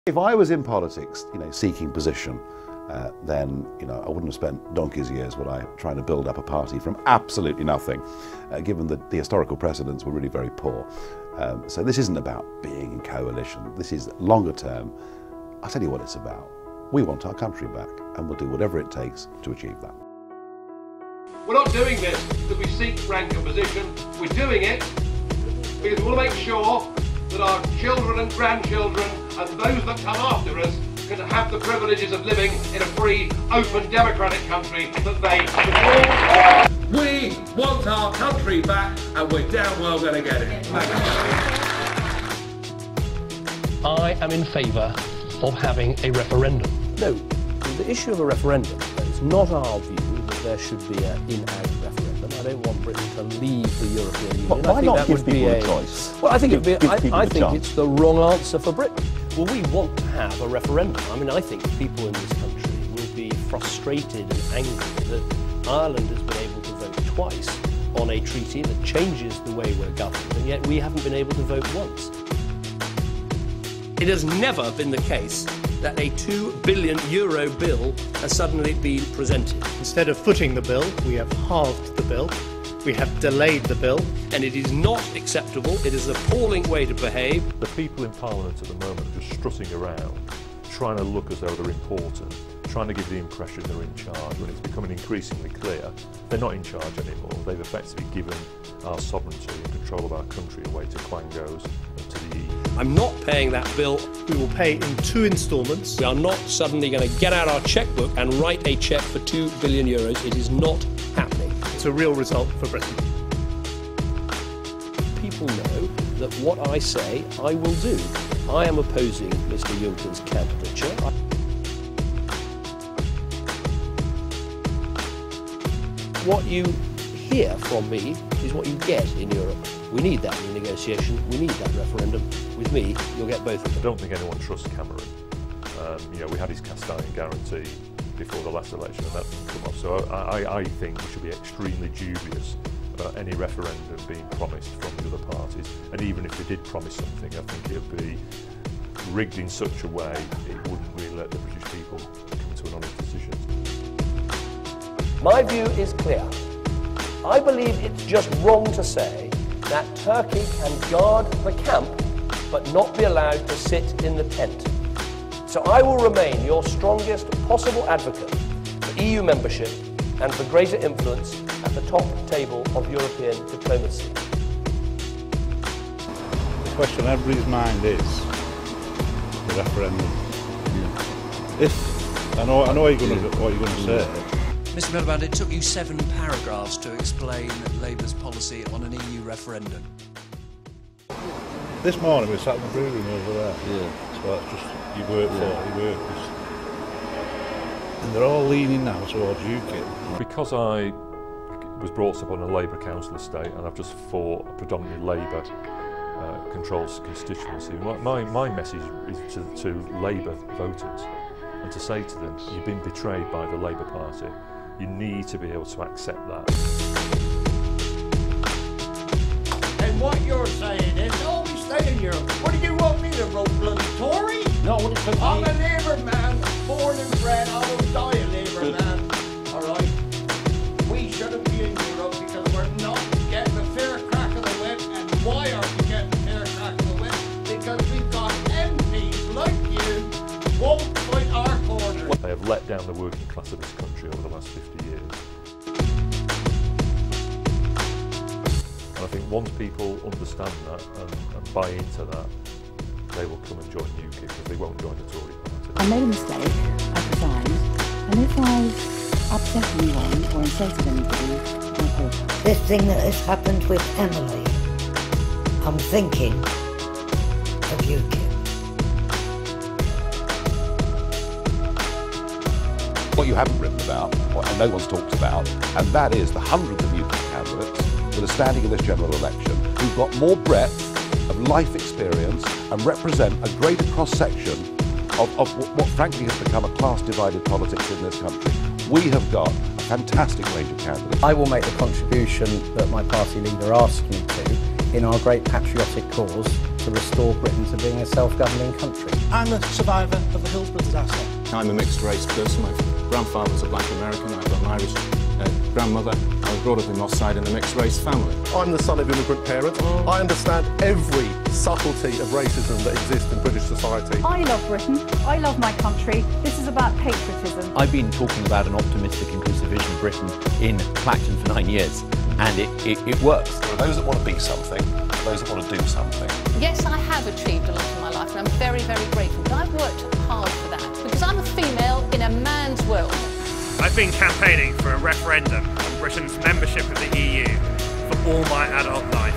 If I was in politics, seeking position, then, I wouldn't have spent donkey's years trying to build up a party from absolutely nothing, given that the historical precedents were really very poor. So this isn't about being in coalition. This is longer term. I'll tell you what it's about. We want our country back, and we'll do whatever it takes to achieve that. We're not doing this because we seek rank and position. We're doing it because we want to make sure that our children and grandchildren and those that come after us can have the privileges of living in a free, open, democratic country that they support. We want our country back, and we're damn well going to get it. I am in favour of having a referendum. No, the issue of a referendum is not our view that there should be an in-out referendum. I don't want Britain to leave the European Union. Why not give people a choice? Well, I think it's the wrong answer for Britain. Well, we want to have a referendum. I think people in this country will be frustrated and angry that Ireland has been able to vote twice on a treaty that changes the way we're governed, and yet we haven't been able to vote once. It has never been the case that a €2 billion bill has suddenly been presented. Instead of footing the bill, we have halved the bill. We have delayed the bill. And it is not acceptable. It is an appalling way to behave. The people in Parliament at the moment are just strutting around, trying to look as though they're important, trying to give the impression they're in charge, when it's becoming increasingly clear they're not in charge anymore. They've effectively given our sovereignty and control of our country away to quangos and to the EU. I'm not paying that bill. We will pay in 2 instalments. We are not suddenly going to get out our chequebook and write a cheque for €2 billion. It is not happening. It's a real result for Britain. People know that what I say, I will do. I am opposing Mr. Juncker's candidature. What you hear from me is what you get in Europe. We need that renegotiation, we need that referendum. With me, you'll get both of them. I don't think anyone trusts Cameron. We had his cast iron guarantee before the last election and that didn't come off. So I think we should be extremely dubious about any referendum being promised from the other parties. And even if they did promise something, I think it would be rigged in such a way it wouldn't really let the British people come to an honest decision. My view is clear. I believe it's just wrong to say that Turkey can guard the camp but not be allowed to sit in the tent. So I will remain your strongest possible advocate for EU membership and for greater influence at the top table of European diplomacy. The question on everybody's mind is the referendum. If I know what you're going to say. Mr Miliband, it took you 7 paragraphs to explain Labour's policy on an EU referendum. This morning we sat in the brew room over there. Yeah. So that's just your workers. And they're all leaning now towards UKIP. Because I was brought up on a Labour council estate and I've just fought a predominantly Labour controls constituency, my message is to Labour voters and to say to them, you've been betrayed by the Labour Party. You need to be able to accept that. And what you're saying is, oh, we stay in Europe. What do you want me to vote, bloody Tory? No, I'm a Labour man, born and bred. I will die a Labour man. All right? We shouldn't be in Europe because we're not getting a fair crack of the whip. And why are we getting a fair crack of the whip? Because we've got MPs like you won't fight our corner. They have let down the working class of this country over the last 50 years. And I think once people understand that and buy into that, they will come and join UKIP because they won't join the Tory party. I made a mistake, I resigned, and if I upset anyone or insulted anybody, I apologise. This thing that has happened with Emily, I'm thinking of UKIP. What you haven't written about, and no one's talked about, and that is the hundreds of UKIP candidates that are standing in this general election who've got more breadth of life experience and represent a greater cross-section of what frankly has become a class-divided politics in this country. We have got a fantastic range of candidates. I will make the contribution that my party leader asked me to in our great patriotic cause to restore Britain to being a self-governing country. I'm a survivor of the Hillsborough disaster. I'm a mixed race person. My grandfather was a black American, I've got an Irish grandmother. I was brought up in Moss Side in a mixed race family. I'm the son of immigrant parents. I understand every subtlety of racism that exists in British society. I love Britain. I love my country. This is about patriotism. I've been talking about an optimistic, inclusive vision of Britain in Clacton for 9 years, and it works. There are those that want to be something, those that want to do something. Yes, I have achieved a lot in my life, and I'm very, very grateful, but I've worked hard for that, because I'm a female in a man's world. I've been campaigning for a referendum on Britain's membership of the EU for all my adult life.